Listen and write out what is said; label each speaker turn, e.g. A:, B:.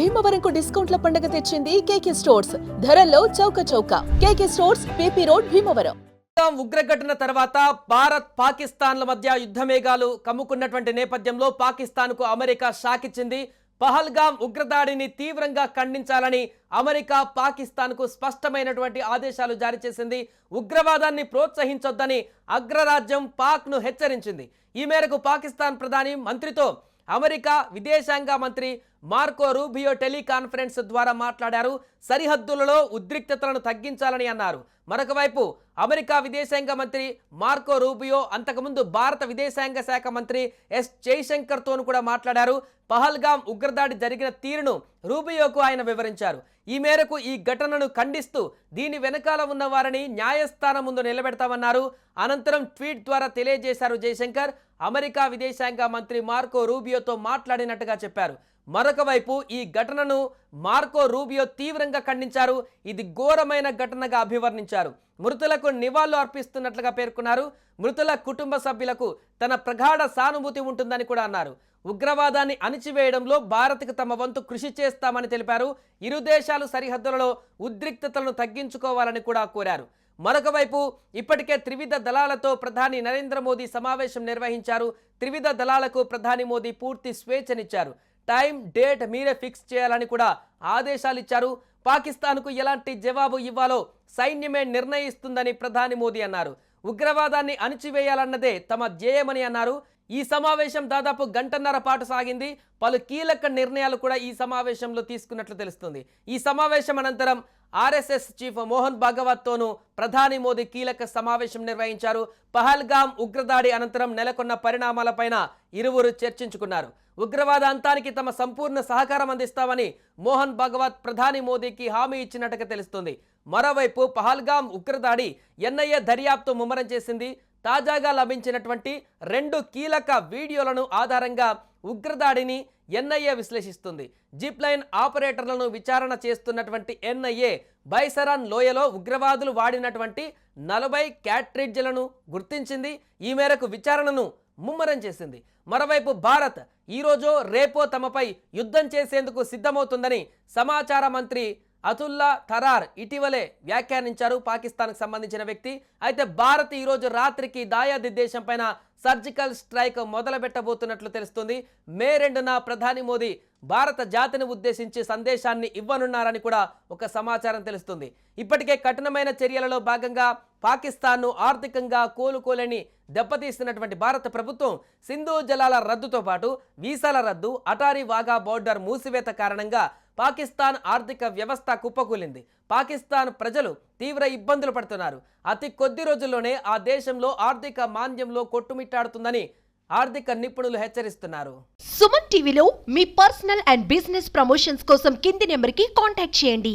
A: భీమవరంకు డిస్కౌంట్ల పండుగ తెచ్చింది కేకే స్టోర్స్. ధరల్లో చౌక చౌక. KK stores, PP road, Bhimavaram.
B: ఉగ్రఘటన తర్వాత భారత్ పాకిస్తాన్ల మధ్య యుద్ధమేఘాలు కమ్ముకున్నటువంటి నేపథ్యంలో పాకిస్తాన్కు అమెరికా షాక్ ఇచ్చింది. పహల్గామ్ ఉగ్రదాడిని తీవ్రంగా ఖండించాలని అమెరికా పాకిస్తాన్కు స్పష్టమైనటువంటి ఆదేశాలు జారీ చేసింది. ఉగ్రవాదాన్ని ప్రోత్సహించొద్దని అగ్రరాజ్యం పాక్ను హెచ్చరించింది. ఈ మేరకు పాకిస్తాన్ ప్రధాని మంత్రితో అమెరికా విదేశాంగ మంత్రి మార్కో రూబియో టెలికాన్ఫరెన్స్ ద్వారా మాట్లాడారు. సరిహద్దులలో ఉద్రిక్తతలను తగ్గించాలని అన్నారు. మరొక వైపు అమెరికా విదేశాంగ మంత్రి మార్కో రూబియో అంతకుముందు భారత విదేశాంగ శాఖ మంత్రి ఎస్ జైశంకర్తోనూ కూడా మాట్లాడారు. పహల్గామ్ ఉగ్రదాడి జరిగిన తీరును రూబియోకు ఆయన వివరించారు. ఈ మేరకు ఈ ఘటనను ఖండిస్తూ దీని వెనకాల ఉన్న వారిని న్యాయస్థానం ముందు నిలబెడతామన్నారు. అనంతరం ట్వీట్ ద్వారా తెలియజేశారు జైశంకర్. అమెరికా విదేశాంగ మంత్రి మార్కో రూబియోతో మాట్లాడినట్టుగా చెప్పారు. మరొక వైపు ఈ ఘటనను మార్కో రూబియో తీవ్రంగా ఖండించారు. ఇది ఘోరమైన ఘటనగా అభివర్ణించారు. మృతులకు నివాళులు అర్పిస్తున్నట్లుగా పేర్కొన్నారు. మృతుల కుటుంబ సభ్యులకు తన ప్రగాఢ సానుభూతి ఉంటుందని కూడా అన్నారు. ఉగ్రవాదాన్ని అణిచివేయడంలో భారత్కు తమ వంతు కృషి చేస్తామని తెలిపారు. ఇరు దేశాలు సరిహద్దులలో ఉద్రిక్తతలను తగ్గించుకోవాలని కూడా కోరారు. మరొక వైపు ఇప్పటికే త్రివిధ దళాలతో ప్రధాని నరేంద్ర మోదీ సమావేశం నిర్వహించారు. త్రివిధ దళాలకు ప్రధాని మోదీ పూర్తి స్వేచ్ఛనిచ్చారు. టైం, డేట్ మీరే ఫిక్స్ చేయాలని కూడా ఆదేశాలు ఇచ్చారు. పాకిస్తాన్కు ఎలాంటి జవాబు ఇవ్వాలో సైన్యమే నిర్ణయిస్తుందని ప్రధాని మోదీ అన్నారు. ఉగ్రవాదాన్ని అణిచివేయాలన్నదే తమ ధ్యేయమని అన్నారు. ఈ సమావేశం దాదాపు గంటన్నర పాటు సాగింది. పలు కీలక నిర్ణయాలు కూడా ఈ సమావేశంలో తీసుకున్నట్లు తెలుస్తుంది. ఈ సమావేశం అనంతరం ఆర్ఎస్ఎస్ చీఫ్ మోహన్ భాగవత్తోనూ ప్రధాని మోదీ కీలక సమావేశం నిర్వహించారు. పహల్గామ్ ఉగ్రదాడి అనంతరం నెలకొన్న పరిణామాలపైన ఇరువురు చర్చించుకున్నారు. ఉగ్రవాద అంతానికి తమ సంపూర్ణ సహకారం అందిస్తామని మోహన్ భాగవత్ ప్రధాని మోదీకి హామీ ఇచ్చినట్టుగా తెలుస్తుంది. మరోవైపు పహల్గామ్ ఉగ్రదాడి ఎన్ఐఏ దర్యాప్తు ముమ్మరం చేసింది. తాజాగా లభించినటువంటి 2 కీలక వీడియోలను ఆధారంగా ఉగ్రదాడిని ఎన్ఐఏ విశ్లేషిస్తుంది. జిప్ లైన్ ఆపరేటర్లను విచారణ చేస్తున్నటువంటి ఎన్ఐఏ బైసరాన్ లోయలో ఉగ్రవాదులు వాడినటువంటి 40 క్యాట్రిడ్జ్లను గుర్తించింది. ఈ మేరకు విచారణను ముమ్మరం చేసింది. మరోవైపు భారత్ ఈరోజో రేపో తమపై యుద్ధం చేసేందుకు సిద్ధమవుతుందని సమాచార మంత్రి అతుల్లా తరార్ ఇటీవలే వ్యాఖ్యానించారు. పాకిస్తాన్కు సంబంధించిన వ్యక్తి. అయితే భారత్ ఈరోజు రాత్రికి దాయాది దేశం పైన సర్జికల్ స్ట్రైక్ మొదలుపెట్టబోతున్నట్లు తెలుస్తుంది. మే 2న ప్రధాని మోదీ భారత జాతిని ఉద్దేశించి సందేశాన్ని ఇవ్వనున్నారని కూడా ఒక సమాచారం తెలుస్తుంది. ఇప్పటికే కఠినమైన చర్యలలో భాగంగా పాకిస్తాన్ను ఆర్థికంగా కోలుకోలేని దెబ్బతీస్తున్నటువంటి భారత ప్రభుత్వం సింధు జలాల రద్దుతో పాటు వీసాల రద్దు, అటారీ వాఘా బోర్డర్ మూసివేత కారణంగా పాకిస్తాన్ ఆర్థిక వ్యవస్థ కుప్పకూలింది. పాకిస్తాన్ ప్రజలు తీవ్ర ఇబ్బందులు పడుతున్నారు. అతి కొద్ది రోజుల్లోనే ఆ దేశంలో ఆర్థిక మాంద్యంలో కొట్టుమిట్టాడుతుందని ఆర్థిక నిపుణులు హెచ్చరిస్తున్నారు.
C: సుమన్ టీవీలో మీ పర్సనల్ అండ్ బిజినెస్ ప్రమోషన్స్ కోసం కింది నెంబర్కి కాంటాక్ట్ చేయండి.